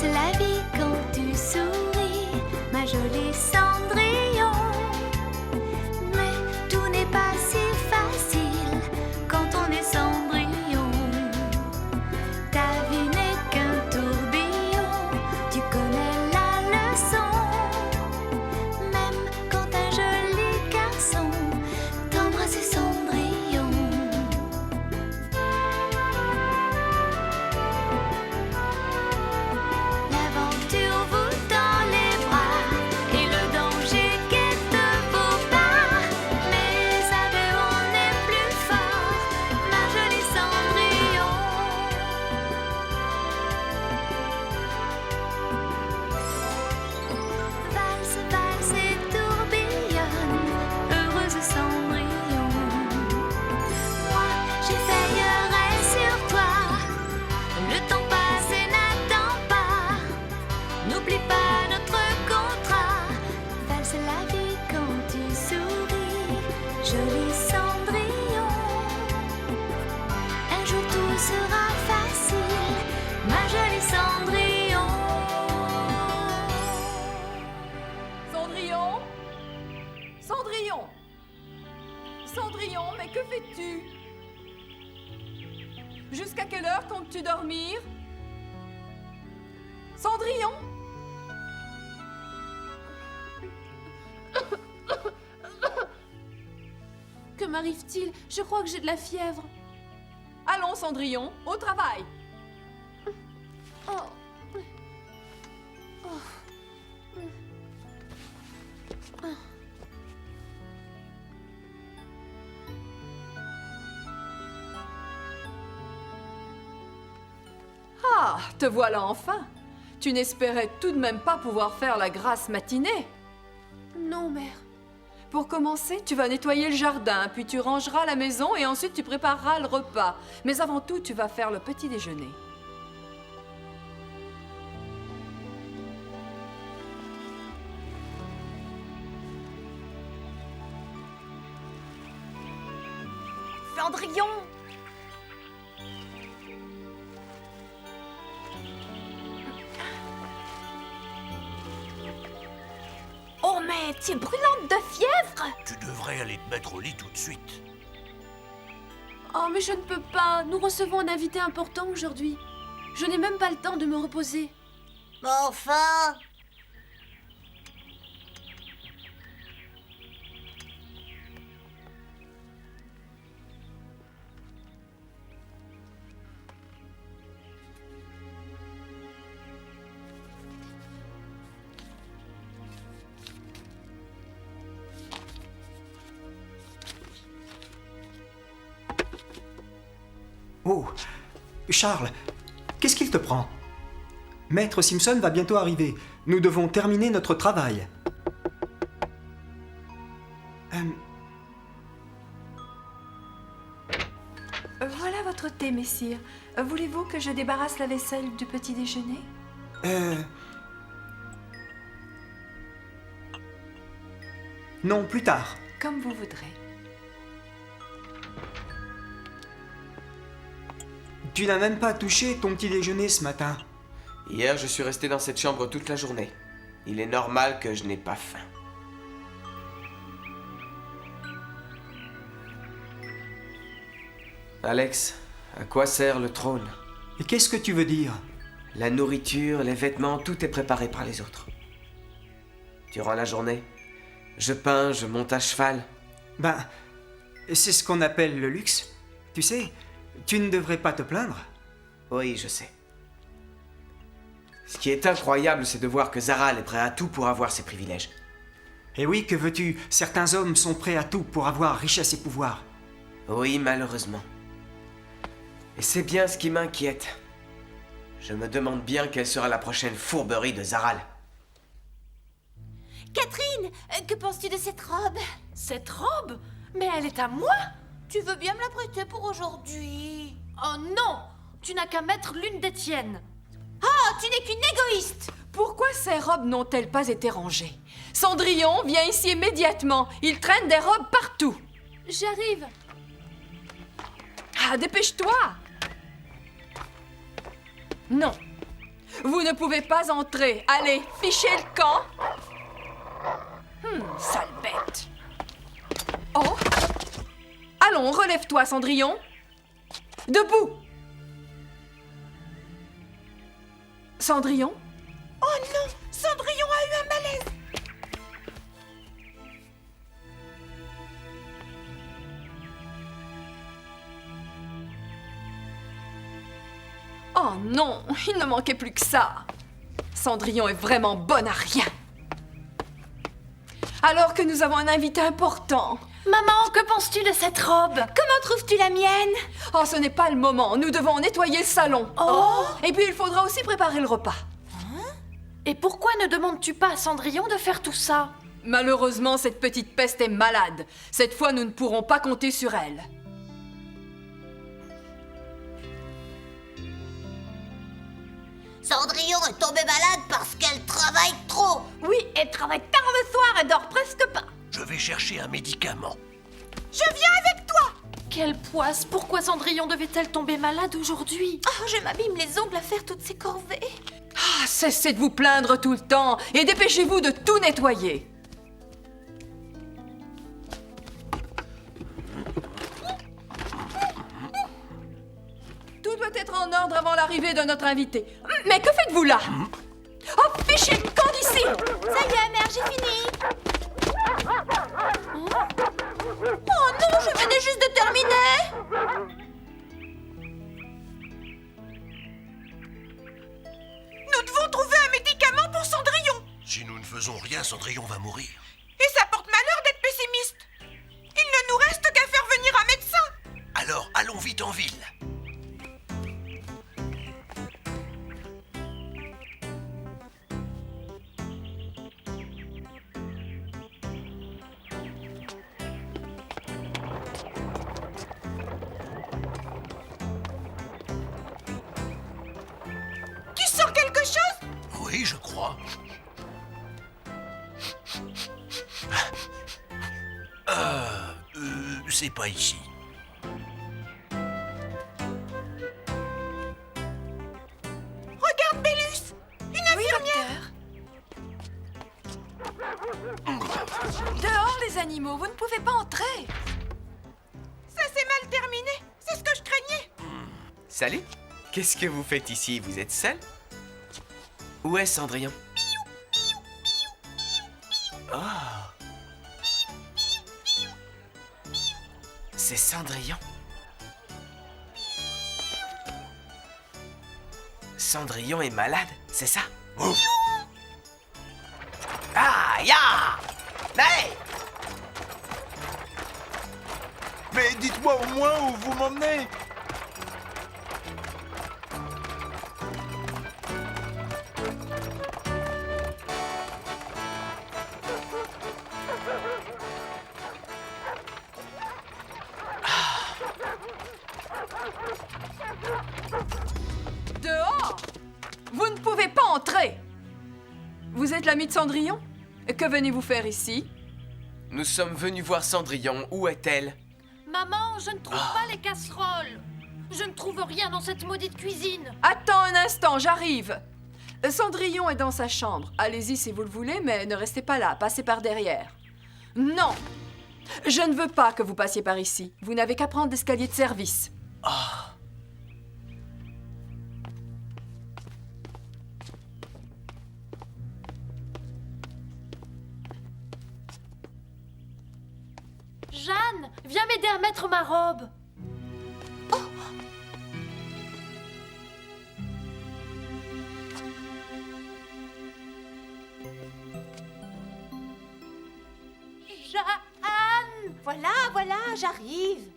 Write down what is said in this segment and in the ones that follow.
Valse la vie quand tu souris, ma jolie Cendrillon. Mais tout n'est pas si facile quand on est Cendrillon. Ta vie n'est qu'un tourbillon, tu connais la leçon. Même quand un joli garçon t'embrasse Cendrillon. L'aventure vous tend les bras et le danger guette vos pas. Mais à deux on est plus fort, ma jolie Cendrillon. Valse, valse et tourbillonne, heureuse Cendrillon. Moi, j'ai veillerai sur toi, le temps passe et n'attend pas. N'oublie pas notre contrat, valse la vie quand tu souris, joli Cendrillon. Un jour tout sera facile, ma jolie Cendrillon. Cendrillon? Cendrillon? Cendrillon, mais que fais-tu? Jusqu'à quelle heure comptes-tu dormir? Cendrillon? Que m'arrive-t-il? Je crois que j'ai de la fièvre. Allons, Cendrillon, au travail. Oh. Ah, te voilà enfin. Tu n'espérais tout de même pas pouvoir faire la grasse matinée. Non, mère. Pour commencer, tu vas nettoyer le jardin, puis tu rangeras la maison et ensuite tu prépareras le repas. Mais avant tout, tu vas faire le petit déjeuner. Cendrillon! Oh, mais tu es brûlante de fièvre! Tu devrais aller te mettre au lit tout de suite. Oh, mais je ne peux pas. Nous recevons un invité important aujourd'hui. Je n'ai même pas le temps de me reposer. Mais enfin! Oh, Charles, qu'est-ce qu'il te prend? Maître Simpson va bientôt arriver. Nous devons terminer notre travail. Voilà votre thé, messire. Voulez-vous que je débarrasse la vaisselle du petit déjeuner? Non, plus tard. Comme vous voudrez. Tu n'as même pas touché ton petit déjeuner ce matin. Hier, je suis resté dans cette chambre toute la journée. Il est normal que je n'ai pas faim. Alex, à quoi sert le trône? Et qu'est-ce que tu veux dire? La nourriture, les vêtements, tout est préparé par les autres. Durant la journée, je peins, je monte à cheval. Ben, c'est ce qu'on appelle le luxe. Tu sais, tu ne devrais pas te plaindre. Oui, je sais. Ce qui est incroyable, c'est de voir que Zaral est prêt à tout pour avoir ses privilèges. Et oui, que veux-tu? Certains hommes sont prêts à tout pour avoir richesse et pouvoir. Oui, malheureusement. Et c'est bien ce qui m'inquiète. Je me demande bien quelle sera la prochaine fourberie de Zaral. Catherine, que penses-tu de cette robe? Cette robe? Mais elle est à moi? Tu veux bien me la prêter pour aujourd'hui? Oh non! Tu n'as qu'à mettre l'une des tiennes. Oh, tu n'es qu'une égoïste! Pourquoi ces robes n'ont-elles pas été rangées? Cendrillon, viens ici immédiatement. Il traîne des robes partout. J'arrive. Ah, dépêche-toi! Non. Vous ne pouvez pas entrer. Allez, fichez le camp. Sale bête. Oh. Allons, relève-toi, Cendrillon. Debout. Cendrillon? Oh non, Cendrillon a eu un malaise. Oh non, il ne manquait plus que ça. Cendrillon est vraiment bonne à rien. Alors que nous avons un invité important. Maman, que penses-tu de cette robe? Comment trouves-tu la mienne? Oh, ce n'est pas le moment. Nous devons nettoyer le salon. Oh. Et puis il faudra aussi préparer le repas. Et pourquoi ne demandes-tu pas à Cendrillon de faire tout ça? Malheureusement, cette petite peste est malade. Cette fois, nous ne pourrons pas compter sur elle. Cendrillon est tombée malade parce qu'elle travaille trop. Oui, elle travaille tard le soir et dort presque pas. Je vais chercher un médicament. Je viens avec toi. Quelle poisse! Pourquoi Cendrillon devait-elle tomber malade aujourd'hui? Oh, je m'abîme les ongles à faire toutes ces corvées. Ah, cessez de vous plaindre tout le temps et dépêchez-vous de tout nettoyer. Tout doit être en ordre avant l'arrivée de notre invité. Mais que faites-vous là? Oh, fichez le camp d'ici! Ça y est, mère, j'ai fini. Oh non, je venais juste de terminer. Nous devons trouver un médicament pour Cendrillon. Si nous ne faisons rien, Cendrillon va mourir. Et ça porte malheur d'être pessimiste. Il ne nous reste qu'à faire venir un médecin. Alors, allons vite en ville. Tu sens quelque chose? Oui, je crois. C'est pas ici. Regarde, Bélus. Une infirmière. Dehors, les animaux, vous ne pouvez pas entrer. Ça s'est mal terminé. C'est ce que je craignais. Salut. Qu'est-ce que vous faites ici? Vous êtes seul? Où est Cendrillon? Oh. C'est Cendrillon. Cendrillon est malade, c'est ça? Ouf. Ah, ya! Allez! Mais dites-moi au moins où vous m'emmenez. Dehors! Vous ne pouvez pas entrer! Vous êtes l'ami de Cendrillon? Que venez-vous faire ici? Nous sommes venus voir Cendrillon. Où est-elle? Maman, je ne trouve pas les casseroles. Je ne trouve rien dans cette maudite cuisine. Attends un instant, j'arrive. Cendrillon est dans sa chambre. Allez-y si vous le voulez, mais ne restez pas là, passez par derrière. Non! Je ne veux pas que vous passiez par ici. Vous n'avez qu'à prendre l'escalier de service. Jeanne, viens m'aider à mettre ma robe. Jeanne! Voilà, j'arrive.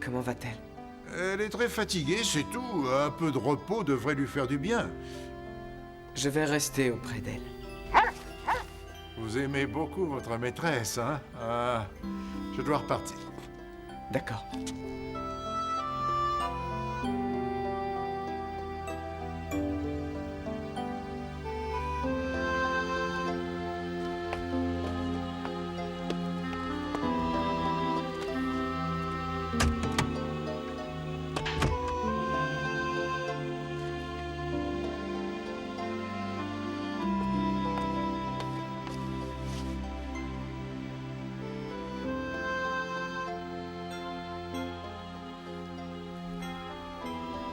Comment va-t-elle? Elle est très fatiguée, c'est tout. Un peu de repos devrait lui faire du bien. Je vais rester auprès d'elle. Vous aimez beaucoup votre maîtresse, hein? Ah, je dois repartir. D'accord.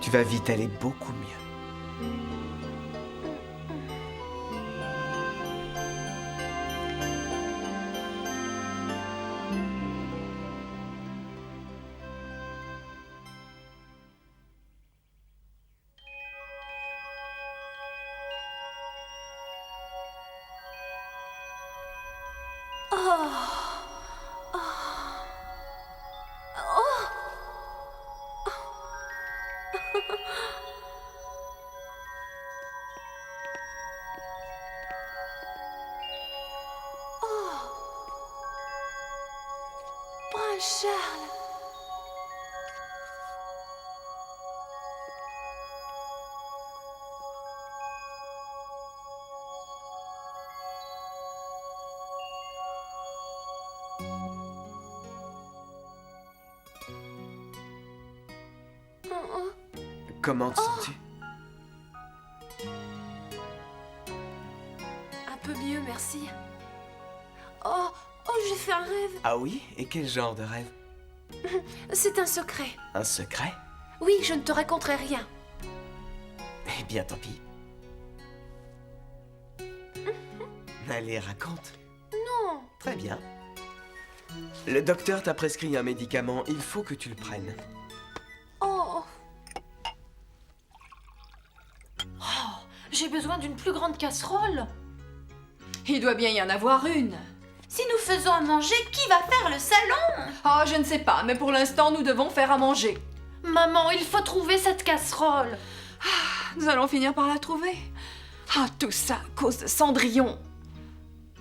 Tu vas vite aller beaucoup mieux. Prince Charles. Comment te sens-tu? Un peu mieux, merci. Oh, j'ai fait un rêve. Ah oui? Et quel genre de rêve? C'est un secret. Un secret? Oui, je ne te raconterai rien. Eh bien, tant pis. Allez, raconte. Non. Très bien. Le docteur t'a prescrit un médicament, il faut que tu le prennes. Oh. J'ai besoin d'une plus grande casserole. Il doit bien y en avoir une. Si nous faisons à manger, qui va faire le salon? Ah, je ne sais pas, mais pour l'instant, nous devons faire à manger. Maman, il faut trouver cette casserole. Nous allons finir par la trouver. Ah, tout ça à cause de Cendrillon.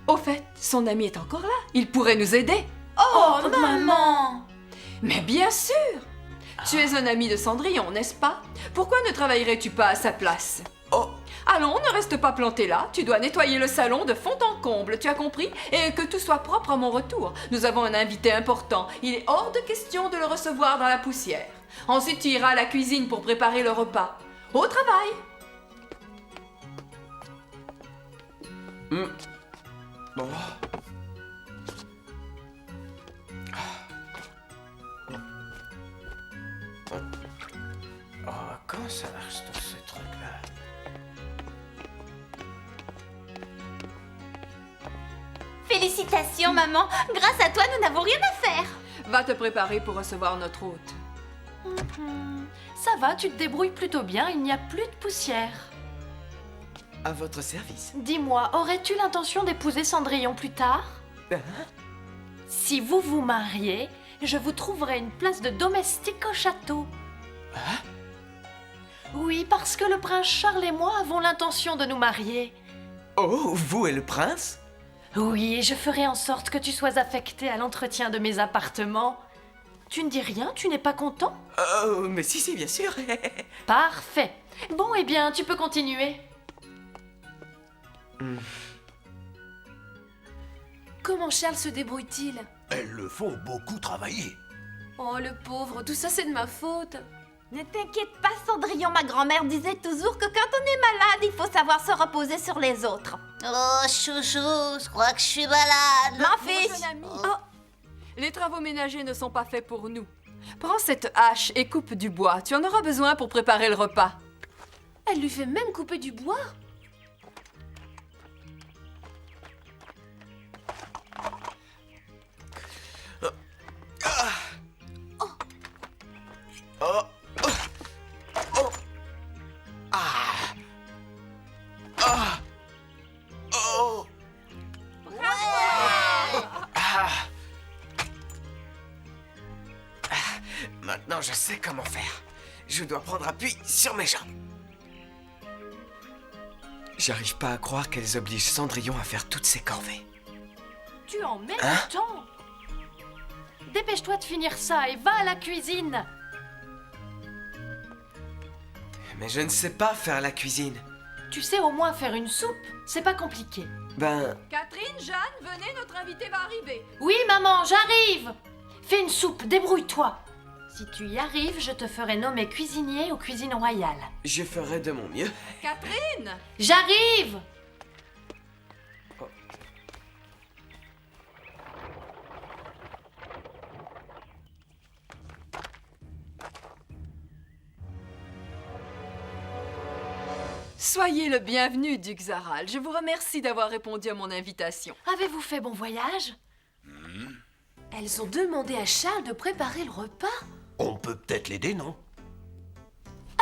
Au fait, son ami est encore là. Il pourrait nous aider. Oh, maman! Mais bien sûr! Tu es un ami de Cendrillon, n'est-ce pas? Pourquoi ne travaillerais-tu pas à sa place? Oh! Allons, ne reste pas planté là. Tu dois nettoyer le salon de fond en comble, tu as compris? Et que tout soit propre à mon retour. Nous avons un invité important. Il est hors de question de le recevoir dans la poussière. Ensuite, tu iras à la cuisine pour préparer le repas. Au travail! Bon. Oh, comment ça marche tout ce truc-là? Félicitations, maman. Grâce à toi, nous n'avons rien à faire. Va te préparer pour recevoir notre hôte. Ça va, tu te débrouilles plutôt bien, il n'y a plus de poussière. À votre service. Dis-moi, aurais-tu l'intention d'épouser Cendrillon plus tard? Si vous vous mariez, je vous trouverai une place de domestique au château. Oui, parce que le prince Charles et moi avons l'intention de nous marier. Oh, vous et le prince? Oui, et je ferai en sorte que tu sois affecté à l'entretien de mes appartements. Tu ne dis rien? Tu n'es pas content? Oh, mais si, bien sûr. Parfait. Bon, eh bien, tu peux continuer. Comment Charles se débrouille-t-il? Elles le font beaucoup travailler. Oh, le pauvre, tout ça c'est de ma faute. Ne t'inquiète pas, Cendrillon. Ma grand-mère disait toujours que quand on est malade, il faut savoir se reposer sur les autres. Oh, chouchou, je crois que je suis malade. Mon fils. Oh. Les travaux ménagers ne sont pas faits pour nous. Prends cette hache et coupe du bois. Tu en auras besoin pour préparer le repas. Elle lui fait même couper du bois? Maintenant, je sais comment faire. Je dois prendre appui sur mes jambes. J'arrive pas à croire qu'elles obligent Cendrillon à faire toutes ces corvées. Tu en mets Hein? le temps. Dépêche-toi de finir ça et va à la cuisine. Mais je ne sais pas faire la cuisine. Tu sais au moins faire une soupe, c'est pas compliqué. Ben, Catherine, Jeanne, venez, notre invité va arriver. Oui, maman, j'arrive. Fais une soupe, débrouille-toi. Si tu y arrives, je te ferai nommer cuisinier aux cuisines royales. je ferai de mon mieux. Catherine! J'arrive. Soyez le bienvenu, duc Zaral. Je vous remercie d'avoir répondu à mon invitation. Avez-vous fait bon voyage? Elles ont demandé à Charles de préparer le repas. On peut peut-être l'aider, non?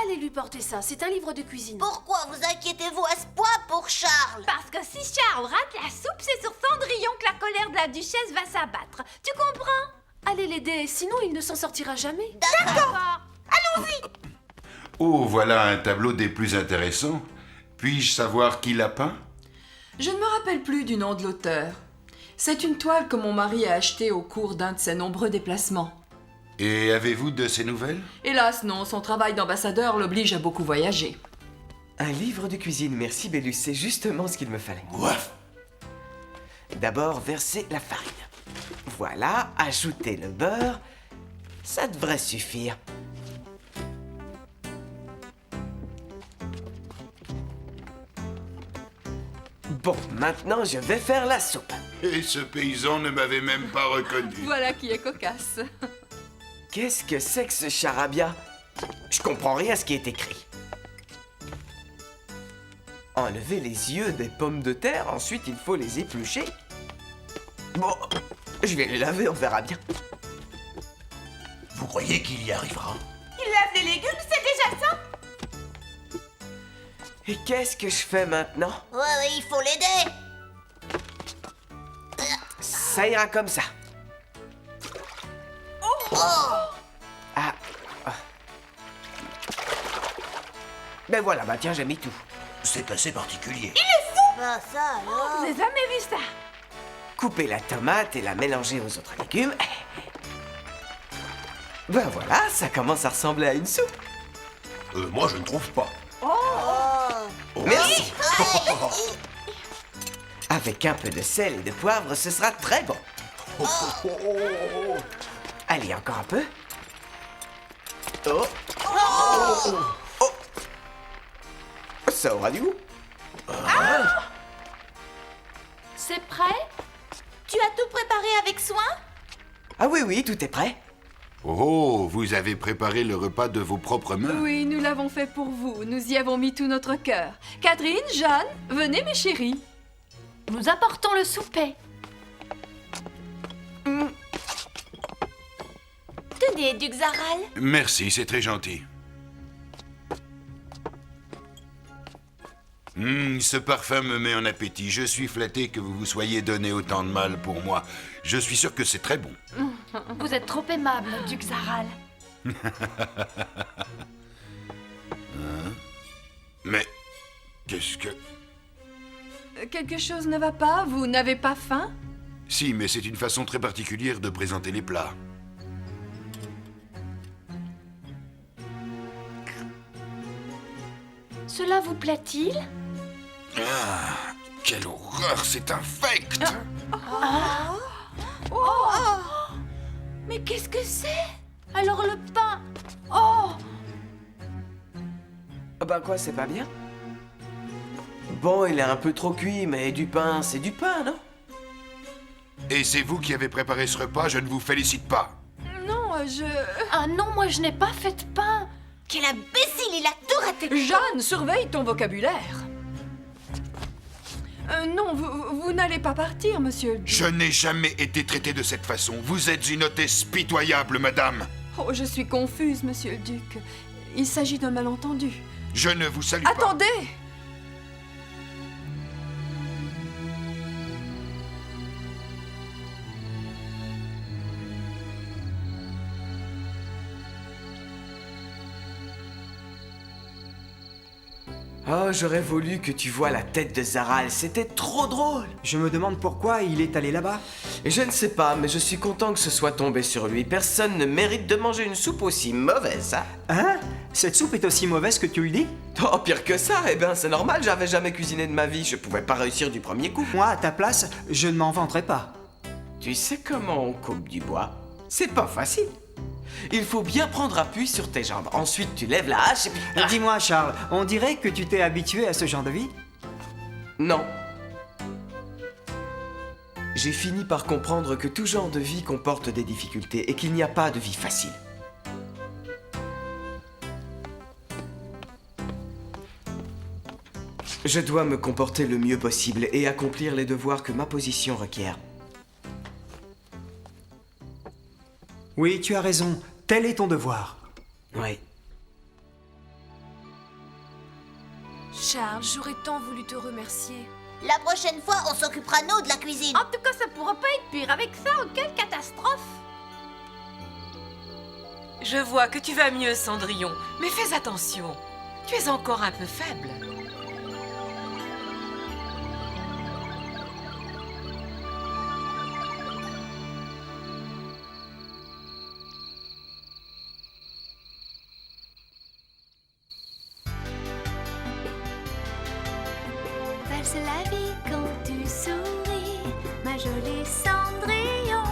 Allez lui porter ça, c'est un livre de cuisine. Pourquoi vous inquiétez-vous à ce point pour Charles? Parce que si Charles rate la soupe, c'est sur Cendrillon que la colère de la duchesse va s'abattre. Tu comprends? Allez l'aider, sinon il ne s'en sortira jamais. D'accord. Oh, voilà un tableau des plus intéressants. Puis-je savoir qui l'a peint? Je ne me rappelle plus du nom de l'auteur. C'est une toile que mon mari a achetée au cours d'un de ses nombreux déplacements. Et avez-vous de ces nouvelles? Hélas, non, son travail d'ambassadeur l'oblige à beaucoup voyager. Un livre de cuisine, merci Bélus, c'est justement ce qu'il me fallait. Ouaf! D'abord, verser la farine. Voilà, ajouter le beurre. Ça devrait suffire. Bon, maintenant je vais faire la soupe. Et ce paysan ne m'avait même pas reconnu. Voilà qui est cocasse. Qu'est-ce que c'est que ce charabia? Je comprends rien à ce qui est écrit. Enlever les yeux des pommes de terre, ensuite il faut les éplucher. Bon, je vais les laver, on verra bien. Vous croyez qu'il y arrivera? Il lave les légumes, c'est déjà ça? Et qu'est-ce que je fais maintenant? Ouais, il faut l'aider. Ça ira comme ça. Ah. Ben voilà, bah tiens, j'ai mis tout. C'est assez particulier. Ah, ça alors. J'ai jamais vu ça. Couper la tomate et la mélanger aux autres légumes. Ben voilà, ça commence à ressembler à une soupe. Moi, je ne trouve pas. Merci. Avec un peu de sel et de poivre, ce sera très bon. Allez, encore un peu. Oh. Oh. Ça aura du goût. C'est prêt? Tu as tout préparé avec soin? Ah oui, oui, tout est prêt. Oh, vous avez préparé le repas de vos propres mains? Oui, nous l'avons fait pour vous. Nous y avons mis tout notre cœur. Catherine, Jeanne, venez mes chéris. Nous apportons le souper. Tenez, duc Zaral. Merci, c'est très gentil. Ce parfum me met en appétit. Je suis flatté que vous vous soyez donné autant de mal pour moi. Je suis sûr que c'est très bon. Vous êtes trop aimable, duc Zaral. Mais qu'est-ce que... Quelque chose ne va pas? Vous n'avez pas faim? Si, mais c'est une façon très particulière de présenter les plats. Cela vous plaît-il? Ah, quelle horreur, c'est infect! Mais qu'est-ce que c'est? Alors le pain? Oh! Ah ben quoi, c'est pas bien? Bon, il est un peu trop cuit, mais du pain, c'est du pain, non? Et c'est vous qui avez préparé ce repas, je ne vous félicite pas. Non, Ah non, moi je n'ai pas fait de pain. Quel imbécile, il a tout raté. Jeanne, surveille ton vocabulaire. Non, vous n'allez pas partir, monsieur. Je n'ai jamais été traité de cette façon. Vous êtes une hôtesse pitoyable, madame. Oh, je suis confuse, monsieur le duc. Il s'agit d'un malentendu. Je ne vous salue pas. Attendez! Oh, j'aurais voulu que tu vois la tête de Zaral, c'était trop drôle. Je me demande pourquoi il est allé là-bas. Et je ne sais pas, mais je suis content que ce soit tombé sur lui. Personne ne mérite de manger une soupe aussi mauvaise, hein? Hein? Cette soupe est aussi mauvaise que tu le dis? Oh, pire que ça, eh ben c'est normal, j'avais jamais cuisiné de ma vie, je pouvais pas réussir du premier coup. Moi, à ta place, je ne m'en vanterais pas. Tu sais comment on coupe du bois? C'est pas facile. Il faut bien prendre appui sur tes jambes. Ensuite, tu lèves la hache et puis... Dis-moi, Charles, on dirait que tu t'es habitué à ce genre de vie? Non. J'ai fini par comprendre que tout genre de vie comporte des difficultés et qu'il n'y a pas de vie facile. Je dois me comporter le mieux possible et accomplir les devoirs que ma position requiert. Oui, tu as raison. Tel est ton devoir. Oui. Charles, j'aurais tant voulu te remercier. La prochaine fois, on s'occupera nous de la cuisine. En tout cas, ça pourra pas être pire. Avec ça, quelle catastrophe! Je vois que tu vas mieux, Cendrillon. Mais fais attention. Tu es encore un peu faible. Valse la vie quand tu souris, ma jolie Cendrillon.